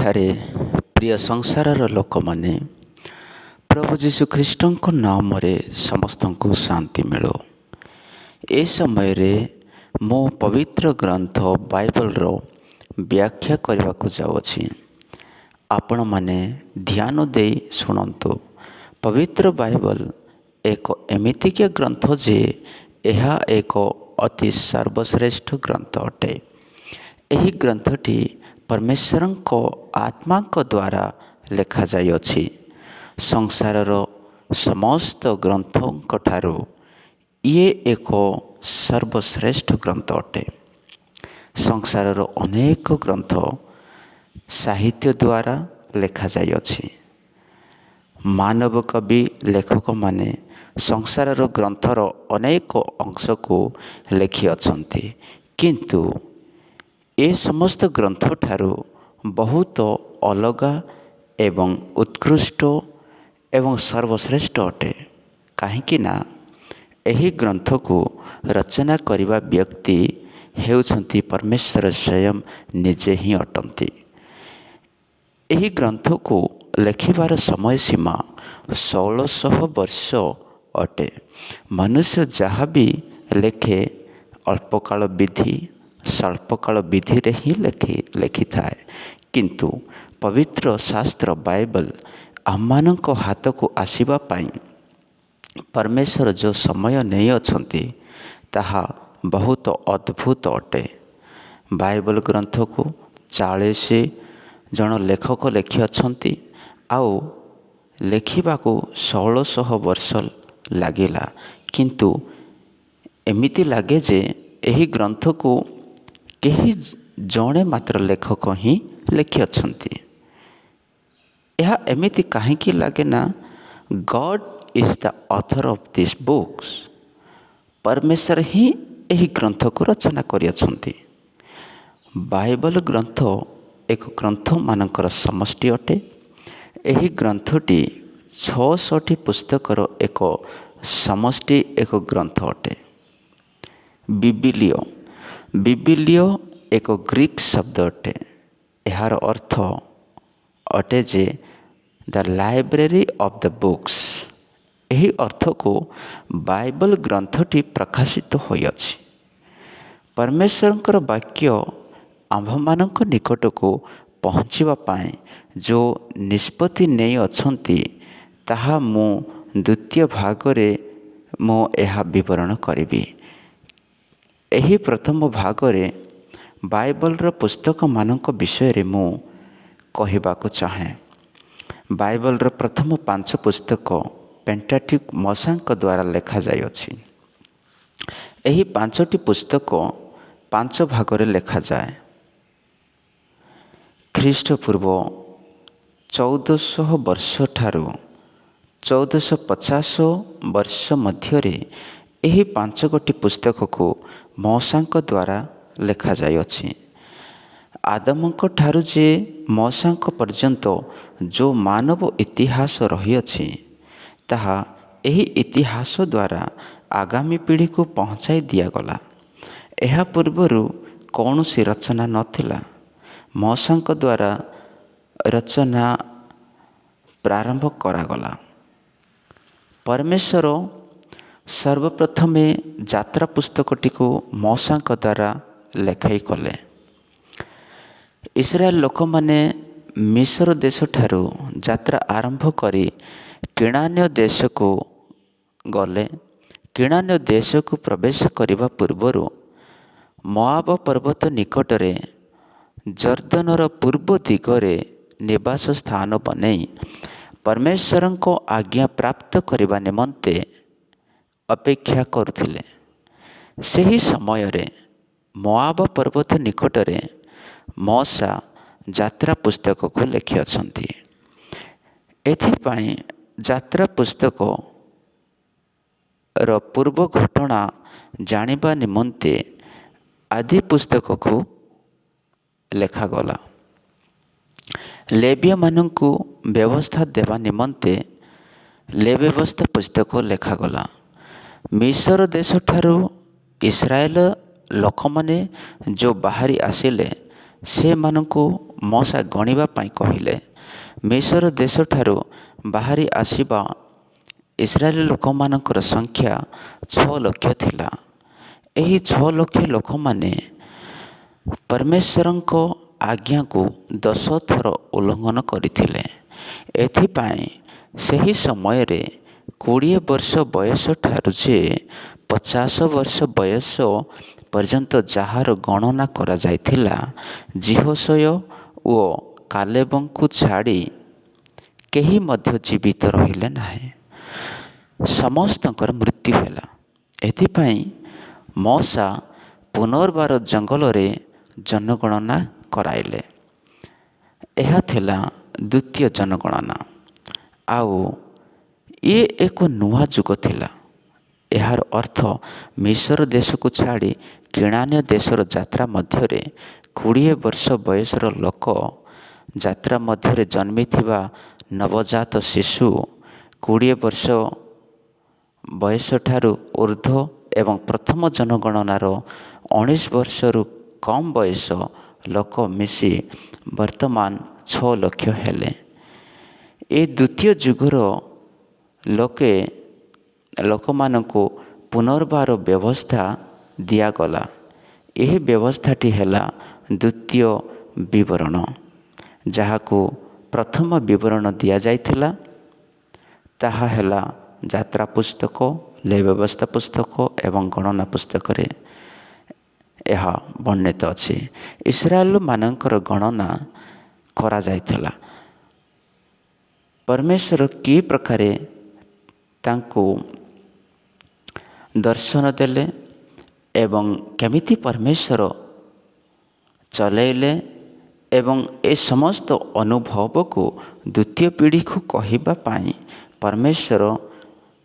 ଏଠାରେ ପ୍ରିୟ ସଂସାରର ଲୋକମାନେ ପ୍ରଭୁ ଯୀଶୁ ଖ୍ରୀଷ୍ଟଙ୍କ ନାମରେ ସମସ୍ତଙ୍କୁ ଶାନ୍ତି ମିଳୁ। ଏ ସମୟରେ ମୁଁ ପବିତ୍ର ଗ୍ରନ୍ଥ ବାଇବଲର ବ୍ୟାଖ୍ୟା କରିବାକୁ ଯାଉଅଛି। ଆପଣମାନେ ଧ୍ୟାନ ଦେଇ ଶୁଣନ୍ତୁ। ପବିତ୍ର ବାଇବଲ ଏକ ଏମିତିକା ଗ୍ରନ୍ଥ ଯେ ଏହା ଏକ ଅତି ସର୍ବଶ୍ରେଷ୍ଠ ଗ୍ରନ୍ଥ ଅଟେ। ଏହି ଗ୍ରନ୍ଥଟି ପରମେଶ୍ୱରଙ୍କ ଆତ୍ମାଙ୍କ ଦ୍ୱାରା ଲେଖାଯାଇଅଛି। ସଂସାରର ସମସ୍ତ ଗ୍ରନ୍ଥଙ୍କଠାରୁ ଇଏ ଏକ ସର୍ବଶ୍ରେଷ୍ଠ ଗ୍ରନ୍ଥ ଅଟେ। ସଂସାରର ଅନେକ ଗ୍ରନ୍ଥ ସାହିତ୍ୟ ଦ୍ୱାରା ଲେଖାଯାଇଅଛି। ମାନବ କବି ଲେଖକମାନେ ସଂସାରର ଗ୍ରନ୍ଥର ଅନେକ ଅଂଶକୁ ଲେଖିଅଛନ୍ତି, କିନ୍ତୁ ଏ ସମସ୍ତ ଗ୍ରନ୍ଥଠାରୁ ବହୁତ ଅଲଗା ଏବଂ ଉତ୍କୃଷ୍ଟ ଏବଂ ସର୍ବଶ୍ରେଷ୍ଠ ଅଟେ। କାହିଁକି ନା ଏହି ଗ୍ରନ୍ଥକୁ ରଚନା କରିବା ବ୍ୟକ୍ତି ହେଉଛନ୍ତି ପରମେଶ୍ୱର ସ୍ୱୟଂ ନିଜେ ହିଁ ଅଟନ୍ତି। ଏହି ଗ୍ରନ୍ଥକୁ ଲେଖିବାର ସମୟ ସୀମା 1600 ବର୍ଷ ଅଟେ। ମନୁଷ୍ୟ ଯାହା ବି ଲେଖେ ଅଳ୍ପକାଳ ବିଧି ସ୍ୱଳ୍ପକାଳ ବିଧିରେ ହିଁ ଲେଖିଥାଏ, କିନ୍ତୁ ପବିତ୍ର ଶାସ୍ତ୍ର ବାଇବଲ ଆମମାନଙ୍କ ହାତକୁ ଆସିବା ପାଇଁ ପରମେଶ୍ୱର ଯେଉଁ ସମୟ ନେଇଅଛନ୍ତି ତାହା ବହୁତ ଅଦ୍ଭୁତ ଅଟେ। ବାଇବଲ ଗ୍ରନ୍ଥକୁ 40 ଜଣ ଲେଖକ ଲେଖିଅଛନ୍ତି, ଆଉ ଲେଖିବାକୁ 1600 ବର୍ଷ ଲାଗିଲା। କିନ୍ତୁ ଏମିତି ଲାଗେ ଯେ ଏହି ଗ୍ରନ୍ଥକୁ କେହି ଜଣେ ମାତ୍ର ଲେଖକ ହିଁ ଲେଖିଅଛନ୍ତି। ଏହା ଏମିତି କାହିଁକି ଲାଗେ ନା ଗଡ୍ is the author of this books. ପରମେଶ୍ୱର ହିଁ ଏହି ଗ୍ରନ୍ଥକୁ ରଚନା କରିଅଛନ୍ତି। ବାଇବଲ ଗ୍ରନ୍ଥ ଏକ ଗ୍ରନ୍ଥମାନଙ୍କର ସମଷ୍ଟି ଅଟେ। ଏହି ଗ୍ରନ୍ଥଟି 66 ପୁସ୍ତକର ଏକ ସମଷ୍ଟି ଏକ ଗ୍ରନ୍ଥ ଅଟେ। ବିବିଲିଓ ଏକ ଗ୍ରୀକ୍ ଶବ୍ଦ ଅଟେ। ଏହାର ଅର୍ଥ ଅଟେ ଯେ ଦ ଲାଇବ୍ରେରୀ ଅଫ୍ ଦ ବୁକ୍ସ। ଏହି ଅର୍ଥକୁ ବାଇବଲ ଗ୍ରନ୍ଥଟି ପ୍ରକାଶିତ ହୋଇଅଛି। ପରମେଶ୍ୱରଙ୍କର ବାକ୍ୟ ଆମ୍ଭମାନଙ୍କ ନିକଟକୁ ପହଞ୍ଚିବା ପାଇଁ ଯେଉଁ ନିଷ୍ପତ୍ତି ନେଇଅଛନ୍ତି ତାହା ମୁଁ ଦ୍ୱିତୀୟ ଭାଗରେ ଏହା ବିବରଣ କରିବି। ଏହି ପ୍ରଥମ ଭାଗରେ ବାଇବଲର ପୁସ୍ତକମାନଙ୍କ ବିଷୟରେ ମୁଁ କହିବାକୁ ଚାହେଁ। ବାଇବଲର ପ୍ରଥମ 5 ପୁସ୍ତକ ପେଣ୍ଟାଟ୍ୟୁକ ମୋଶେଙ୍କ ଦ୍ୱାରା ଲେଖାଯାଇଅଛି। ଏହି 5ଟି ପୁସ୍ତକ 5 ଭାଗରେ ଲେଖାଯାଏ। ଖ୍ରୀଷ୍ଟପୂର୍ବ 1400 ବର୍ଷ ଠାରୁ 1450 ବର୍ଷ ମଧ୍ୟରେ ଏହି 5ଗୋଟି ପୁସ୍ତକକୁ ମୋଶେଙ୍କ ଦ୍ୱାରା ଲେଖାଯାଇଅଛି। ଆଦମଙ୍କ ଠାରୁ ଯେ ମୋଶେଙ୍କ ପର୍ଯ୍ୟନ୍ତ ଯେଉଁ ମାନବ ଇତିହାସ ରହିଅଛି, ତାହା ଏହି ଇତିହାସ ଦ୍ୱାରା ଆଗାମୀ ପିଢ଼ିକୁ ପହଞ୍ଚାଇ ଦିଆଗଲା। ଏହା ପୂର୍ବରୁ କୌଣସି ରଚନା ନଥିଲା। ମୋଶେଙ୍କ ଦ୍ୱାରା ରଚନା ପ୍ରାରମ୍ଭ କରାଗଲା। ପରମେଶ୍ୱର ସର୍ବପ୍ରଥମେ ଯାତ୍ରା ପୁସ୍ତକଟିକୁ ମୋଶେଙ୍କ ଦ୍ୱାରା ଲେଖାଇ କଲେ। ଇସ୍ରାଏଲ ଲୋକମାନେ ମିଶର ଦେଶଠାରୁ ଯାତ୍ରା ଆରମ୍ଭ କରି କିଣାନ୍ୟ ଦେଶକୁ ଗଲେ। କିଣାନ୍ୟ ଦେଶକୁ ପ୍ରବେଶ କରିବା ପୂର୍ବରୁ ମୋଆବ ପର୍ବତ ନିକଟରେ ଜର୍ଦ୍ଦନର ପୂର୍ବ ଦିଗରେ ନିବାସ ସ୍ଥାନ ବନେଇ ପରମେଶ୍ୱରଙ୍କ ଆଜ୍ଞା ପ୍ରାପ୍ତ କରିବା ନିମନ୍ତେ ଅପେକ୍ଷା କରୁଥିଲେ। ସେହି ସମୟରେ ମୋଆବ ପର୍ବତ ନିକଟରେ ମୋଶେ ଯାତ୍ରା ପୁସ୍ତକକୁ ଲେଖିଅଛନ୍ତି। ଏଥିପାଇଁ ଯାତ୍ରା ପୁସ୍ତକର ପୂର୍ବ ଘଟଣା ଜାଣିବା ନିମନ୍ତେ ଆଦି ପୁସ୍ତକକୁ ଲେଖାଗଲା। ଲେବୀୟମାନଙ୍କୁ ବ୍ୟବସ୍ଥା ଦେବା ନିମନ୍ତେ ଲେବ୍ୟବସ୍ଥା ପୁସ୍ତକ ଲେଖାଗଲା। ମିଶର ଦେଶଠାରୁ ଇସ୍ରାଏଲ ଲୋକମାନେ ଯେଉଁ ବାହାରି ଆସିଲେ ସେମାନଙ୍କୁ ମଶା ଗଣିବା ପାଇଁ କହିଲେ। ମିଶର ଦେଶଠାରୁ ବାହାରି ଆସିବା ଇସ୍ରାଏଲ ଲୋକମାନଙ୍କର ସଂଖ୍ୟା 6 ଲକ୍ଷ ଥିଲା। ଏହି 6 ଲକ୍ଷ ଲୋକମାନେ ପରମେଶ୍ୱରଙ୍କ ଆଜ୍ଞାକୁ 10 ଥର ଉଲ୍ଲଙ୍ଘନ କରିଥିଲେ। ଏଥିପାଇଁ ସେହି ସମୟରେ 20 ବର୍ଷ ବୟସଠାରୁ ଯେ 50 ବର୍ଷ ବୟସ ପର୍ଯ୍ୟନ୍ତ ଯାହାର ଗଣନା କରାଯାଇଥିଲା, ଯହୋଶୁଆ ଓ କାଲେବଙ୍କୁ ଛାଡ଼ି କେହି ମଧ୍ୟ ଜୀବିତ ରହିଲେ ନାହିଁ। ସମସ୍ତଙ୍କର ମୃତ୍ୟୁ ହେଲା। ଏଥିପାଇଁ ମଶା ପୁନର୍ବାର ଜଙ୍ଗଲରେ ଜନଗଣନା କରାଇଲେ। ଏହା ଥିଲା ଦ୍ୱିତୀୟ ଜନଗଣନା। ଆଉ ଇଏ ଏକ ନୂଆ ଯୁଗ ଥିଲା। ଏହାର ଅର୍ଥ ମିଶର ଦେଶକୁ ଛାଡ଼ି କିଣାନ୍ୟ ଦେଶର ଯାତ୍ରା ମଧ୍ୟରେ 20 ବର୍ଷ ବୟସର ଲୋକ, ଯାତ୍ରା ମଧ୍ୟରେ ଜନ୍ମିଥିବା ନବଜାତ ଶିଶୁ, 20 ବର୍ଷ ବୟସଠାରୁ ଉର୍ଦ୍ଧ୍ୱ ଏବଂ ପ୍ରଥମ ଜନଗଣନାର 19 ବର୍ଷରୁ କମ୍ ବୟସ ଲୋକ ମିଶି ବର୍ତ୍ତମାନ 6 ଲକ୍ଷ ହେଲେ। ଏ ଦ୍ୱିତୀୟ ଯୁଗର ଲୋକମାନଙ୍କୁ ପୁନର୍ବାର ବ୍ୟବସ୍ଥା ଦିଆଗଲା। ଏହି ବ୍ୟବସ୍ଥାଟି ହେଲା ଦ୍ୱିତୀୟ ବିବରଣ, ଯାହାକୁ ପ୍ରଥମ ବିବରଣ ଦିଆଯାଇଥିଲା। ତାହା ହେଲା ଯାତ୍ରା ପୁସ୍ତକ, ଲେବ୍ ବ୍ୟବସ୍ଥା ପୁସ୍ତକ ଏବଂ ଗଣନା ପୁସ୍ତକରେ ଏହା ବର୍ଣ୍ଣିତ ଅଛି। ଇସ୍ରାଏଲମାନଙ୍କର ଗଣନା କରାଯାଇଥିଲା। ପରମେଶ୍ୱର କି ପ୍ରକାରେ ତାଙ୍କୁ ଦର୍ଶନ ଦେଲେ ଏବଂ କେମିତି ପରମେଶ୍ୱର ଚଲେଇଲେ ଏବଂ ଏ ସମସ୍ତ ଅନୁଭବକୁ ଦ୍ୱିତୀୟ ପିଢ଼ିକୁ କହିବା ପାଇଁ ପରମେଶ୍ୱର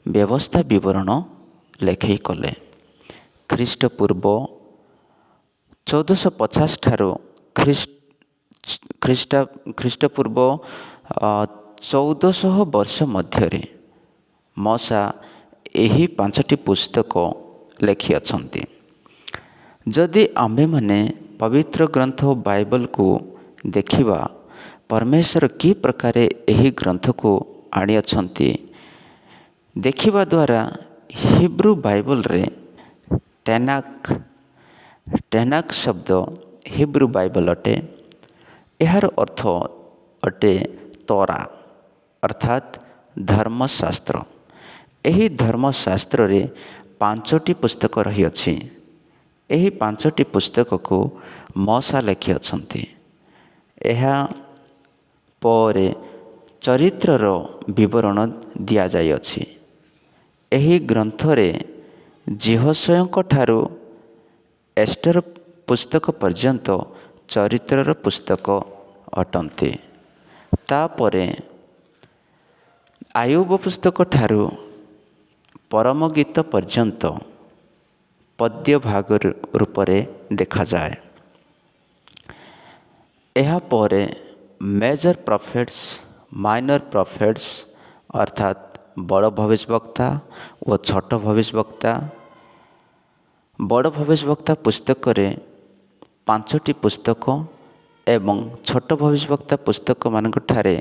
ବ୍ୟବସ୍ଥା ବିବରଣ ଲେଖେଇ କଲେ। ଖ୍ରୀଷ୍ଟପୂର୍ବ 1450 ଠାରୁ ଖ୍ରୀଷ୍ଟପୂର୍ବ 1400 ବର୍ଷ ମଧ୍ୟରେ ମଶା ଏହି 5ଟି ପୁସ୍ତକ ଲେଖିଅଛନ୍ତି। ଯଦି ଆମ୍ଭେମାନେ ପବିତ୍ର ଗ୍ରନ୍ଥ ବାଇବଲକୁ ଦେଖିବା, ପରମେଶ୍ୱର କି ପ୍ରକାରେ ଏହି ଗ୍ରନ୍ଥକୁ ଆଣିଅଛନ୍ତି ଦେଖିବା ଦ୍ୱାରା ହିବ୍ରୁ ବାଇବଲରେ ଟେନାକ୍ ଶବ୍ଦ ହିବ୍ରୁ ବାଇବଲ ଅଟେ। ଏହାର ଅର୍ଥ ଅଟେ ତୋରା, ଅର୍ଥାତ୍ ଧର୍ମଶାସ୍ତ୍ର। ଏହି ଧର୍ମଶାସ୍ତ୍ରରେ 5ଟି ପୁସ୍ତକ ରହିଅଛି। ଏହି 5ଟି ପୁସ୍ତକକୁ ମଶା ଲେଖିଅଛନ୍ତି। ଏହା ପରେ ଚରିତ୍ରର ବିବରଣ ଦିଆଯାଇଅଛି। ଏହି ଗ୍ରନ୍ଥରେ ଯହୋଶୁଆଙ୍କ ଠାରୁ ଏଷ୍ଟର ପୁସ୍ତକ ପର୍ଯ୍ୟନ୍ତ ଚରିତ୍ରର ପୁସ୍ତକ ଅଟନ୍ତି। ତାପରେ ଆୟୁବ ପୁସ୍ତକ ଠାରୁ ପରମ ଗୀତ ପର୍ଯ୍ୟନ୍ତ ପଦ୍ୟ ଭାଗ ରୂପରେ ଦେଖାଯାଏ। ଏହାପରେ ମେଜର ପ୍ରଫେଟ୍ସ, ମାଇନର ପ୍ରଫେଟ୍ସ ଅର୍ଥାତ୍ ବଡ଼ ଭବିଷ୍ୟବକ୍ତା ଓ ଛୋଟ ଭବିଷ୍ୟବକ୍ତା। ବଡ଼ ଭବିଷ୍ୟବକ୍ତା ପୁସ୍ତକରେ 5ଟି ପୁସ୍ତକ ଏବଂ ଛୋଟ ଭବିଷ୍ୟବକ୍ତା ପୁସ୍ତକମାନଙ୍କଠାରେ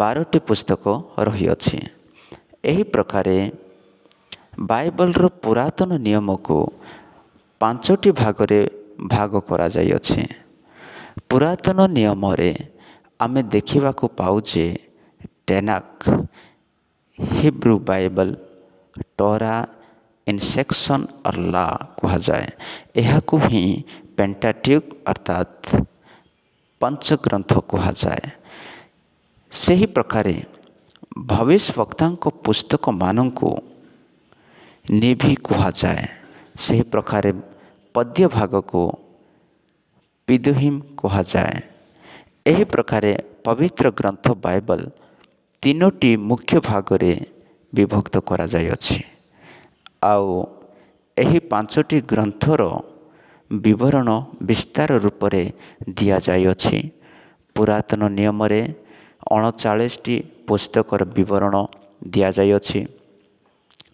12ଟି ପୁସ୍ତକ ରହିଅଛି। ଏହି ପ୍ରକାରେ ବାଇବଲର ପୁରାତନ ନିୟମକୁ 5ଟି ଭାଗରେ ଭାଗ କରାଯାଇଅଛି। ପୁରାତନ ନିୟମରେ ଆମେ ଦେଖିବାକୁ ପାଉ ଯେ ଟେନାକ୍, ହିବ୍ରୁ ବାଇବଲ, ଟୋରା ଇନ୍ ସେକ୍ସନ୍ ଅର୍ ଲା କୁହାଯାଏ। ଏହାକୁ ହିଁ ପେଣ୍ଟାଟ୍ୟୁକ୍ ଅର୍ଥାତ୍ ପଞ୍ଚଗ୍ରନ୍ଥ କୁହାଯାଏ। ସେହି ପ୍ରକାରେ ଭବିଷ୍ୟବକ୍ତାଙ୍କ ପୁସ୍ତକମାନଙ୍କୁ ନିଭି କୁହାଯାଏ। ସେହି ପ୍ରକାରେ ପଦ୍ୟ ଭାଗକୁ ପିଦୁହିମ୍ କୁହାଯାଏ। ଏହି ପ୍ରକାରେ ପବିତ୍ର ଗ୍ରନ୍ଥ ବାଇବଲ 3ଟି ମୁଖ୍ୟ ଭାଗରେ ବିଭକ୍ତ କରାଯାଇଅଛି। ଆଉ ଏହି 5ଟି ଗ୍ରନ୍ଥର ବିବରଣ ବିସ୍ତାର ରୂପରେ ଦିଆଯାଇଅଛି। ପୁରାତନ ନିୟମରେ 39ଟି ପୁସ୍ତକର ବିବରଣ ଦିଆଯାଇଅଛି।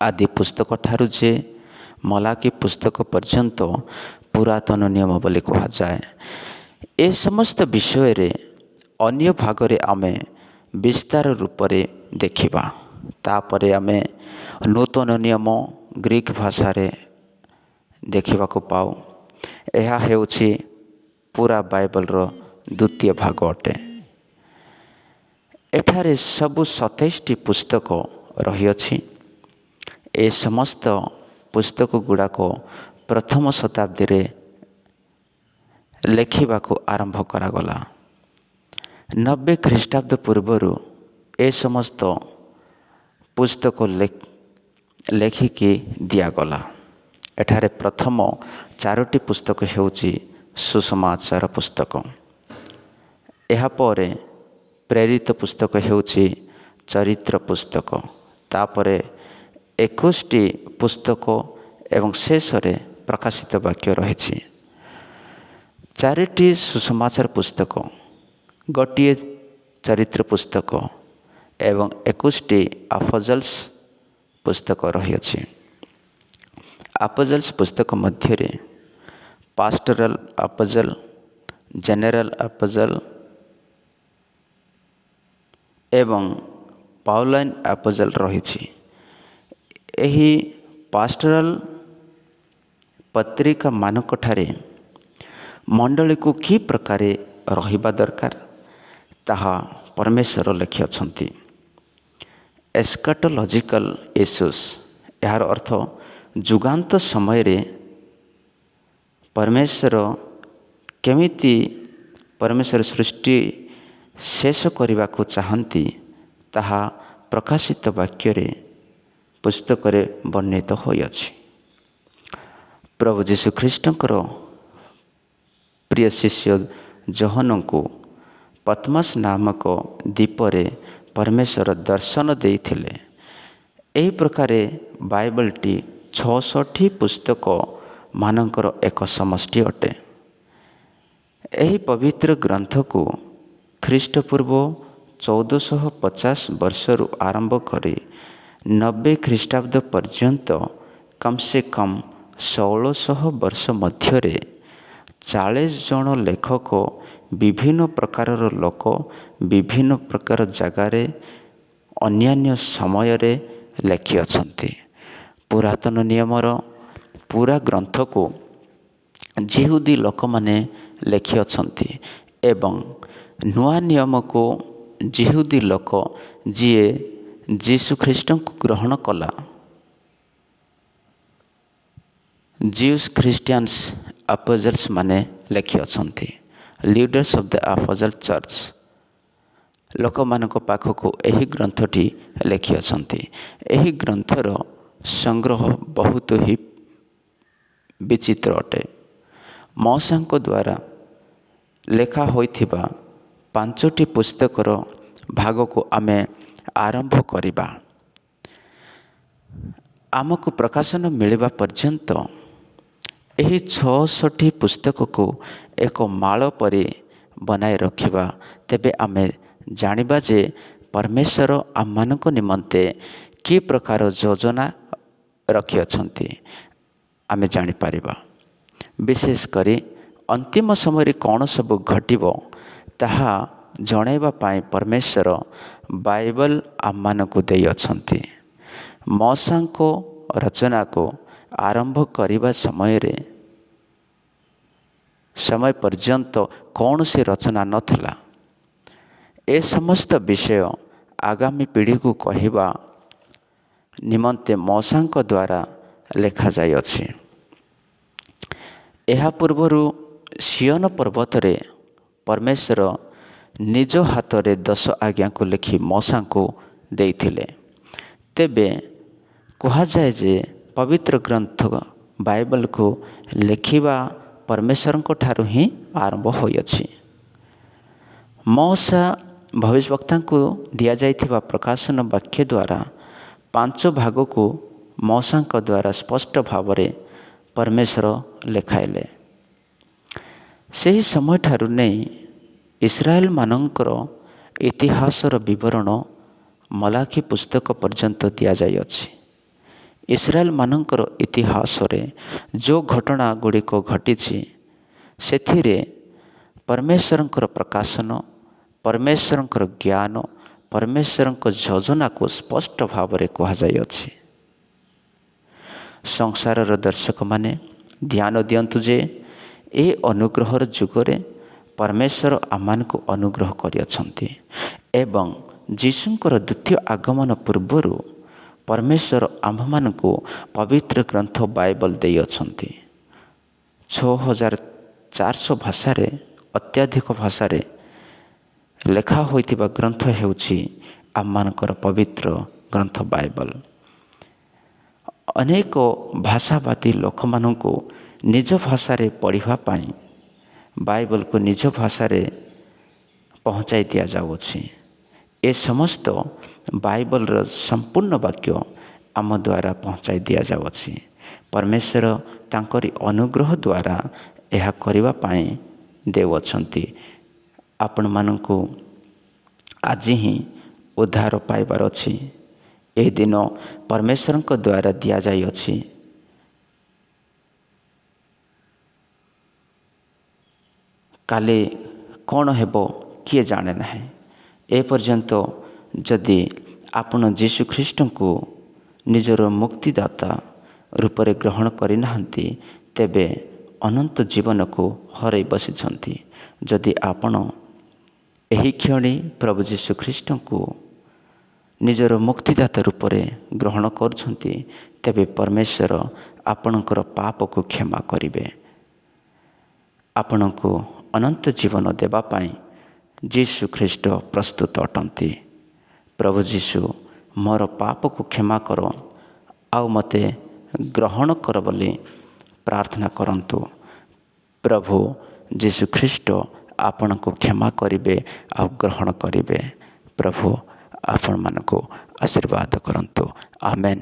ଆଦି ପୁସ୍ତକ ଠାରୁ ଯେ ମଲାକି ପୁସ୍ତକ ପର୍ଯ୍ୟନ୍ତ ପୁରାତନ ନିୟମ ବୋଲି କୁହାଯାଏ। ଏ ସମସ୍ତ ବିଷୟରେ ଅନ୍ୟ ଭାଗରେ ଆମେ ବିସ୍ତାର ରୂପରେ ଦେଖିବା। ତାପରେ ଆମେ ନୂତନ ନିୟମ ଗ୍ରୀକ୍ ଭାଷାରେ ଦେଖିବାକୁ ପାଉ। ଏହା ହେଉଛି ପୁରା ବାଇବଲର ଦ୍ୱିତୀୟ ଭାଗ ଅଟେ। ଏଠାରେ ସବୁ 27ଟି ପୁସ୍ତକ ରହିଅଛି। ଏ ସମସ୍ତ ପୁସ୍ତକ ଗୁଡ଼ାକ ପ୍ରଥମ ଶତାବ୍ଦୀରେ ଲେଖିବାକୁ ଆରମ୍ଭ କରାଗଲା। 90 ଖ୍ରୀଷ୍ଟାବ୍ଦ ପୂର୍ବରୁ ଏ ସମସ୍ତ ପୁସ୍ତକ ଲେଖିକି ଦିଆଗଲା। ଏଠାରେ ପ୍ରଥମ 4ଟି ପୁସ୍ତକ ହେଉଛି ସୁସମାଚାର ପୁସ୍ତକ। ଏହାପରେ ପ୍ରେରିତ ପୁସ୍ତକ ହେଉଛି ଚରିତ୍ର ପୁସ୍ତକ। ତାପରେ 21ଟି ପୁସ୍ତକ ଏବଂ ଶେଷରେ ପ୍ରକାଶିତ ବାକ୍ୟ ରହିଛି। 4ଟି ସୁସମାଚାର ପୁସ୍ତକ, ଗୋଟିଏ ଚରିତ୍ର ପୁସ୍ତକ ଏବଂ 21ଟି ଆପୋଜଲ୍ସ ପୁସ୍ତକ ରହିଅଛି। ଆପୋଜଲ୍ସ ପୁସ୍ତକ ମଧ୍ୟରେ ପାଷ୍ଟୋରାଲ ଆପୋଜଲ, ଜେନେରାଲ ଆପୋଜଲ ଏବଂ ପାଉଲାଇନ ଆପୋଜଲ ରହିଛି। ଏହି ପାଷ୍ଟୋରାଲ ପତ୍ରିକା ମାନଙ୍କଠାରେ ମଣ୍ଡଳୀକୁ କି ପ୍ରକାରେ ରହିବା ଦରକାର ତାହା ପରମେଶ୍ୱର ଲେଖିଅଛନ୍ତି। ଏସ୍କାଟୋଲୋଜିକାଲ ଇସ୍ୟୁସ୍, ଏହାର ଅର୍ଥ ଯୁଗାନ୍ତ ସମୟରେ ପରମେଶ୍ୱର ସୃଷ୍ଟି ଶେଷ କରିବାକୁ ଚାହାନ୍ତି, ତାହା ପ୍ରକାଶିତ ବାକ୍ୟରେ ପୁସ୍ତକରେ ବର୍ଣ୍ଣିତ ହୋଇଅଛି। ପ୍ରଭୁ ଯୀଶୁଖ୍ରୀଷ୍ଟଙ୍କର ପ୍ରିୟ ଶିଷ୍ୟ ଯୋହନଙ୍କୁ ପତ୍ମସ୍ ନାମକ ଦ୍ୱୀପରେ ପରମେଶ୍ୱର ଦର୍ଶନ ଦେଇଥିଲେ। ଏହି ପ୍ରକାରେ ବାଇବଲଟି 66ଟି ପୁସ୍ତକ ମାନଙ୍କର ଏକ ସମଷ୍ଟି ଅଟେ। ଏହି ପବିତ୍ର ଗ୍ରନ୍ଥକୁ ଖ୍ରୀଷ୍ଟପୂର୍ବ 1450 ବର୍ଷରୁ ଆରମ୍ଭ କରି 90 ଖ୍ରୀଷ୍ଟାବ୍ଦ ପର୍ଯ୍ୟନ୍ତ କମ୍ ସେ କମ୍ 1600 ବର୍ଷ ମଧ୍ୟରେ 40 ଜଣ ଲେଖକ ବିଭିନ୍ନ ପ୍ରକାରର ଲୋକ ବିଭିନ୍ନ ପ୍ରକାର ଜାଗାରେ ଅନ୍ୟାନ୍ୟ ସମୟରେ ଲେଖିଅଛନ୍ତି। ପୁରାତନ ନିୟମର ପୁରା ଗ୍ରନ୍ଥକୁ ଯିହୁଦୀ ଲୋକମାନେ ଲେଖିଅଛନ୍ତି ଏବଂ ନୂଆ ନିୟମକୁ ଯିହୁଦୀ ଲୋକ ଯିଏ ଯୀଶୁଖ୍ରୀଷ୍ଟଙ୍କୁ ଗ୍ରହଣ କଲା, ଜିଉସ୍ ଖ୍ରୀଷ୍ଟିଆନ୍ସ ଆପୋଜଲ୍ସ ମାନେ ଲେଖିଅଛନ୍ତି। ଲିଡର୍ସ ଅଫ୍ ଦ ଆପୋଜଲ ଚର୍ଚ୍ଚ ଲୋକମାନଙ୍କ ପାଖକୁ ଏହି ଗ୍ରନ୍ଥଟି ଲେଖିଅଛନ୍ତି। ଏହି ଗ୍ରନ୍ଥର ସଂଗ୍ରହ ବହୁତ ହିଁ ବିଚିତ୍ର ଅଟେ। ମଉସାଙ୍କ ଦ୍ୱାରା ଲେଖା ହୋଇଥିବା 5ଟି ପୁସ୍ତକର ଭାଗକୁ ଆମେ ଆରମ୍ଭ କରିବା। ଆମକୁ ପ୍ରକାଶନ ମିଳିବା ପର୍ଯ୍ୟନ୍ତ ଏହି 66ଟି ପୁସ୍ତକକୁ ଏକ ମାଳ ପରି ବନାଇ ରଖିବା, ତେବେ ଆମେ ଜାଣିବା ଯେ ପରମେଶ୍ୱର ଆମମାନଙ୍କ ନିମନ୍ତେ କି ପ୍ରକାର ଯୋଜନା ରଖିଅଛନ୍ତି ଆମେ ଜାଣିପାରିବା। ବିଶେଷ କରି ଅନ୍ତିମ ସମୟରେ କ'ଣ ସବୁ ଘଟିବ ତାହା ଜଣାଇବା ପାଇଁ ପରମେଶ୍ୱର ବାଇବଲ ଆମମାନଙ୍କୁ ଦେଇଅଛନ୍ତି। ମଉସାଙ୍କ ରଚନାକୁ ଆରମ୍ଭ କରିବା ସମୟ ପର୍ଯ୍ୟନ୍ତ କୌଣସି ରଚନା ନଥିଲା। ଏ ସମସ୍ତ ବିଷୟ ଆଗାମୀ ପିଢ଼ିକୁ କହିବା ନିମନ୍ତେ ମଉସାଙ୍କ ଦ୍ୱାରା ଲେଖାଯାଇଅଛି। ଏହା ପୂର୍ବରୁ ସିୟନ ପର୍ବତରେ ପରମେଶ୍ୱର ନିଜ ହାତରେ 10 ଆଜ୍ଞାକୁ ଲେଖି ମଉସାଙ୍କୁ ଦେଇଥିଲେ। ତେବେ କୁହାଯାଏ ଯେ ପବିତ୍ର ଗ୍ରନ୍ଥ ବାଇବଲକୁ ଲେଖିବା ପରମେଶ୍ୱରଙ୍କ ଠାରୁ ହିଁ ଆରମ୍ଭ ହୋଇଅଛି। ମଉସା ଭବିଷ୍ୟବକ୍ତାଙ୍କୁ ଦିଆଯାଇଥିବା ପ୍ରକାଶନ ବାକ୍ୟ ଦ୍ୱାରା 5 ଭାଗକୁ ମଉସାଙ୍କ ଦ୍ୱାରା ସ୍ପଷ୍ଟ ଭାବରେ ପରମେଶ୍ୱର ଲେଖାଇଲେ। ସେହି ସମୟଠାରୁ ନେଇ ଇସ୍ରାଏଲ ମାନଙ୍କର ଇତିହାସର ବିବରଣ ମଲାଖୀ ପୁସ୍ତକ ପର୍ଯ୍ୟନ୍ତ ଦିଆଯାଇଅଛି। ଇସ୍ରାଏଲ ମାନଙ୍କର ଇତିହାସରେ ଯେଉଁ ଘଟଣା ଗୁଡ଼ିକ ଘଟିଛି ସେଥିରେ परमेश्वरंकर प्रकाशन, परमेश्वरंकर ज्ञान, परमेश्वरंकर योजना को स्पष्ट भाव में कहुଯାଇଛି। संसारर दर्शक माने ध्यान दियंतु जे ए अनुग्रहर जुगरे परमेश्वर आमानकु अनुग्रह करियछन्ति एवं जीशुंकर द्वितीय आगमन पूर्वरु परमेश्वर आम्भमानकु पवित्र ग्रंथ बाइबल देइछन्ति। 6400 भाषारे अत्याधिक भाषारे लेखा होइतिबा ग्रंथ हेउछि आम्मानकर पवित्र ग्रंथ बाइबल। अनेक भाषावादी लोक मानकु निज भाषारे पढ़िबा पाई बाइबल को निज भाषारे पहुँचाई दिया जाउछि। ए समस्त बाइबल र संपूर्ण वाक्य आम द्वारा पहुँचाई दिया जाउछि। परमेश्वर तांकरी अनुग्रह द्वारा यह करिबा पाई देउछन्ति। आपण मानकु आज ही उद्धार पाइबार अछि। एह दिन परमेश्वर द्वारा दिया जाइछि। काले कौन हेबो किए जाने नहीं। ए पर्यंत जदि आपण जीशु ख्रीष्ट को निजर मुक्तिदाता रूप में ग्रहण करिनाहंती तेबे अनंत जीवन को हरई बसिछंती। जदि आपण एही क्षणी प्रभु जीशु ख्रीष्ट को निजर मुक्तिदाता रूप में ग्रहण करछंती तेबे परमेश्वर आपणकर पाप को क्षमा करिवे। आपण को अनंत जीवन देवा पाई जीशु ख्रीष्ट प्रस्तुत अटंती। प्रभु जीशु मोर पाप को क्षमा करो आउ मते ग्रहण कर बोली प्रार्थना करंतु। प्रभु जीशु ख्रीष्ट आपण को क्षमा करिवे आउ ग्रहण करिवे। प्रभु आपण मानको आशीर्वाद करंतु। आमेन।